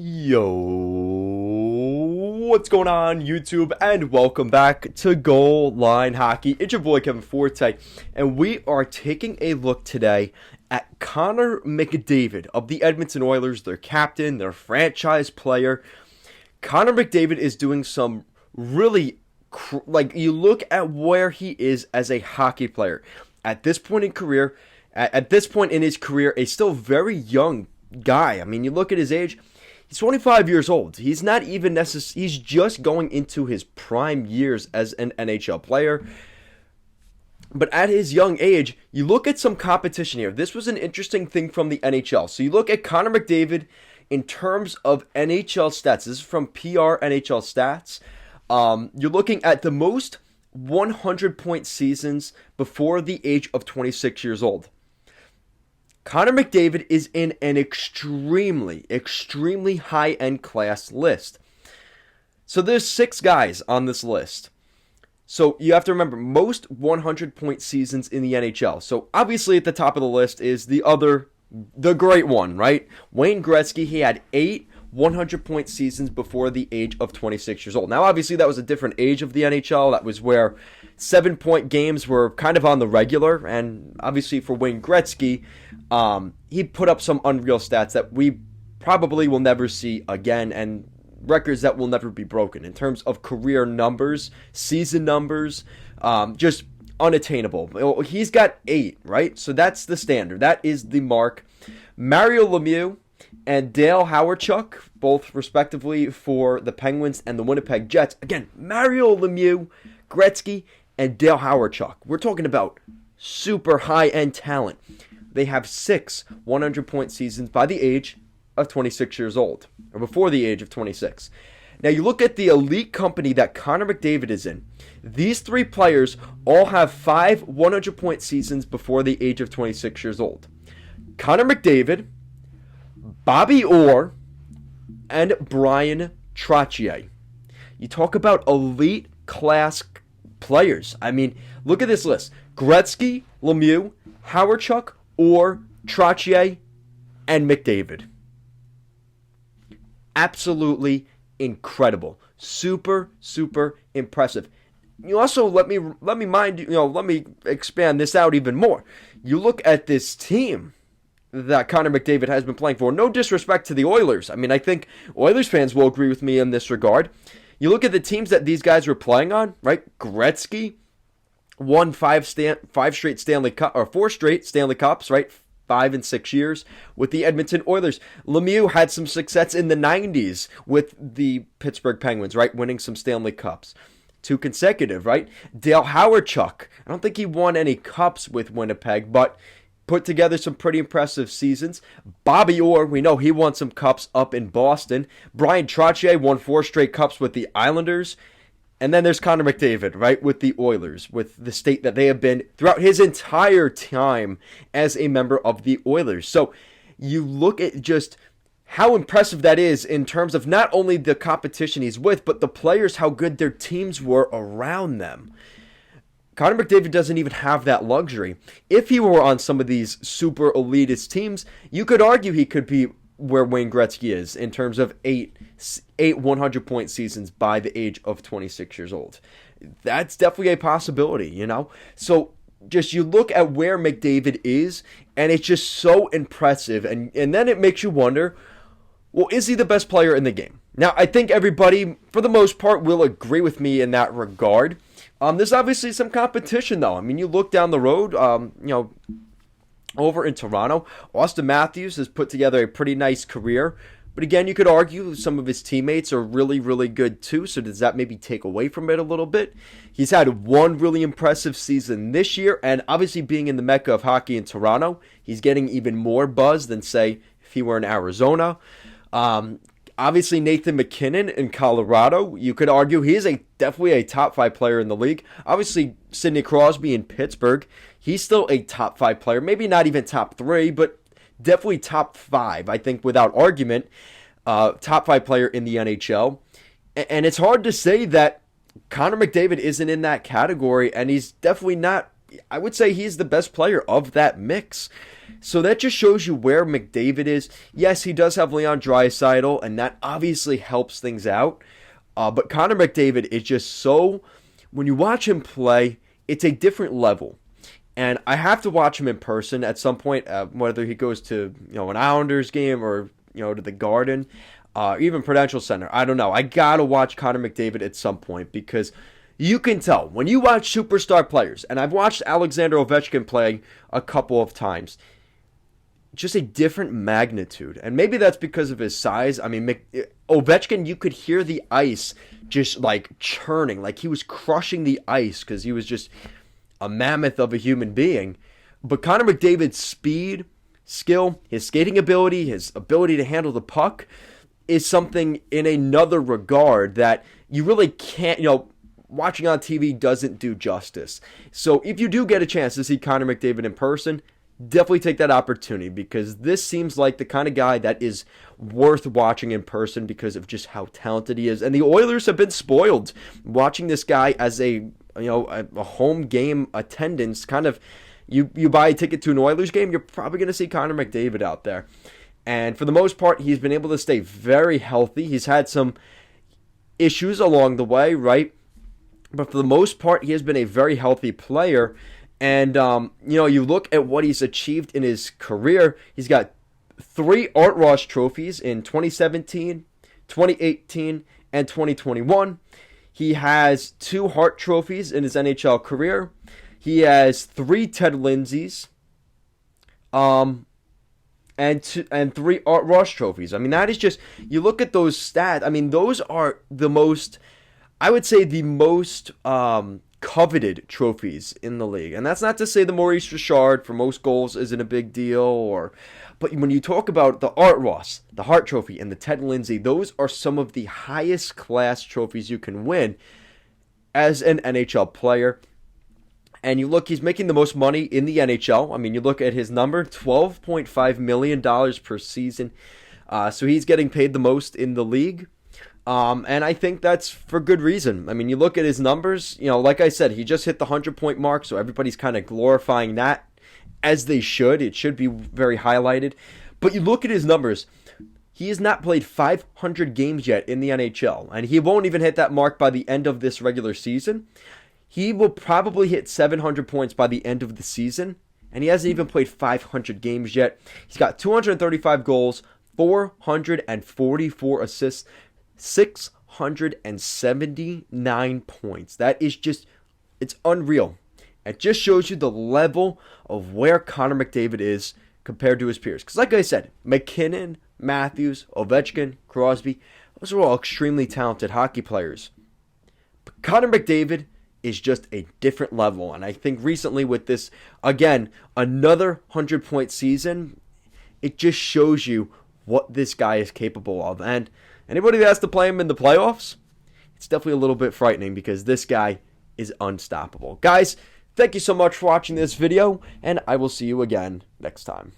Yo, what's going on YouTube, and welcome back to Goal Line Hockey. It's your boy Kevin Forte, and we are taking a look today at Connor McDavid of the Edmonton Oilers, their captain, their franchise player. Connor McDavid is doing some really, you look at where he is as a hockey player. At this point in his career, a still very young guy. I mean, you look at his age. He's 25 years old. He's not even he's just going into his prime years as an NHL player. But at his young age, you look at some competition here. This was an interesting thing from the NHL. So you look at Connor McDavid in terms of NHL stats. This is from PR NHL stats. You're looking at the most 100-point seasons before the age of 26 years old. Connor McDavid is in an extremely high-end class list. So there's 6 guys on this list. So you have to remember, most 100-point seasons in the NHL. So obviously at the top of the list is the great one, right? Wayne Gretzky. He had 8 100-point seasons before the age of 26 years old. Now, obviously, that was a different age of the NHL. That was where 7-point games were kind of on the regular. And obviously, for Wayne Gretzky, he put up some unreal stats that we probably will never see again, and records that will never be broken in terms of career numbers, season numbers, just unattainable. He's got 8, right? So that's the standard. That is the mark. Mario Lemieux and Dale Hawerchuk, both respectively for the Penguins and the Winnipeg Jets. Again, Mario Lemieux, Gretzky, and Dale Hawerchuk. We're talking about super high-end talent. They have 6 100-point seasons by the age of 26 years old, or before the age of 26. Now, you look at the elite company that Connor McDavid is in. These 3 players all have 5 100-point seasons before the age of 26 years old. Connor McDavid, Bobby Orr, and Bryan Trottier. You talk about elite class players. I mean, look at this list. Gretzky, Lemieux, Hawerchuk, Orr, Trottier, and McDavid. Absolutely incredible. Super impressive. You also let me expand this out even more. You look at this team that Connor McDavid has been playing for. No disrespect to the Oilers. I mean, I think Oilers fans will agree with me in this regard. You look at the teams that these guys were playing on, right? Gretzky won 4 straight Stanley Cups, right? 5 and 6 years with the Edmonton Oilers. Lemieux had some success in the 90s with the Pittsburgh Penguins, right? Winning some Stanley Cups. 2 consecutive, right? Dale Hawerchuk. I don't think he won any cups with Winnipeg, but put together some pretty impressive seasons. Bobby Orr, we know he won some cups up in Boston. Bryan Trottier won 4 straight cups with the Islanders. And then there's Connor McDavid, right, with the Oilers, with the state that they have been throughout his entire time as a member of the Oilers. So you look at just how impressive that is in terms of not only the competition he's with, but the players, how good their teams were around them. Connor McDavid doesn't even have that luxury. If he were on some of these super elitist teams, you could argue he could be where Wayne Gretzky is in terms of 8 100-point seasons by the age of 26 years old. That's definitely a possibility, you know? So just you look at where McDavid is, and it's just so impressive. And then it makes you wonder, well, is he the best player in the game? Now, I think everybody, for the most part, will agree with me in that regard. There's obviously some competition, though. I mean, you look down the road, over in Toronto, Austin Matthews has put together a pretty nice career. But again, you could argue some of his teammates are really good, too. So does that maybe take away from it a little bit? He's had 1 really impressive season this year. And obviously being in the mecca of hockey in Toronto, he's getting even more buzz than, say, if he were in Arizona. Obviously, Nathan MacKinnon in Colorado, you could argue he's definitely a top 5 player in the league. Obviously, Sidney Crosby in Pittsburgh, he's still a top 5 player. Maybe not even top 3, but definitely top 5, I think, without argument. Top 5 player in the NHL. And it's hard to say that Connor McDavid isn't in that category, and he's definitely not. I would say he's the best player of that mix. So that just shows you where McDavid is. Yes, he does have Leon Draisaitl, and that obviously helps things out. But Connor McDavid is just so, when you watch him play, it's a different level. And I have to watch him in person at some point, whether he goes to an Islanders game or to the Garden, even Prudential Center. I don't know. I gotta watch Connor McDavid at some point because you can tell when you watch superstar players, and I've watched Alexander Ovechkin play a couple of times. Just a different magnitude, and maybe that's because of his size. I mean, Ovechkin, you could hear the ice just like churning, like he was crushing the ice because he was just a mammoth of a human being. But Connor McDavid's speed, skill, his skating ability, his ability to handle the puck is something in another regard that you really can't, watching on TV doesn't do justice. So if you do get a chance to see Connor McDavid in person, definitely take that opportunity because this seems like the kind of guy that is worth watching in person because of just how talented he is. And the Oilers have been spoiled watching this guy as a home game attendance. Kind of, you buy a ticket to an Oilers game, you're probably going to see Connor McDavid out there. And for the most part, he's been able to stay very healthy. He's had some issues along the way, right? But for the most part, he has been a very healthy player. And, you look at what he's achieved in his career. He's got 3 Art Ross trophies in 2017, 2018, and 2021. He has 2 Hart trophies in his NHL career. He has 3 Ted Lindsays, and 3 Art Ross trophies. I mean, that is just, you look at those stats. I mean, those are the most, I would say the most, coveted trophies in the league. And that's not to say the Maurice Richard for most goals isn't a big deal, but when you talk about the Art Ross, the Hart Trophy, and the Ted Lindsay, those are some of the highest class trophies you can win as an NHL player. And you look, he's making the most money in the NHL. I mean, you look at his number, $12.5 million per season. So he's getting paid the most in the league. And I think that's for good reason. I mean, you look at his numbers, like I said, he just hit the 100-point mark, so everybody's kind of glorifying that, as they should. It should be very highlighted. But you look at his numbers, he has not played 500 games yet in the NHL, and he won't even hit that mark by the end of this regular season. He will probably hit 700 points by the end of the season, and he hasn't even played 500 games yet. He's got 235 goals, 444 assists, 679 points. That is just, it's unreal. It just shows you the level of where Connor McDavid is compared to his peers. Because like I said, McKinnon, Matthews, Ovechkin, Crosby, those are all extremely talented hockey players. But Connor McDavid is just a different level. And I think recently with this, again, another 100-point season, it just shows you what this guy is capable of. And anybody that has to play him in the playoffs, it's definitely a little bit frightening because this guy is unstoppable. Guys, thank you so much for watching this video, and I will see you again next time.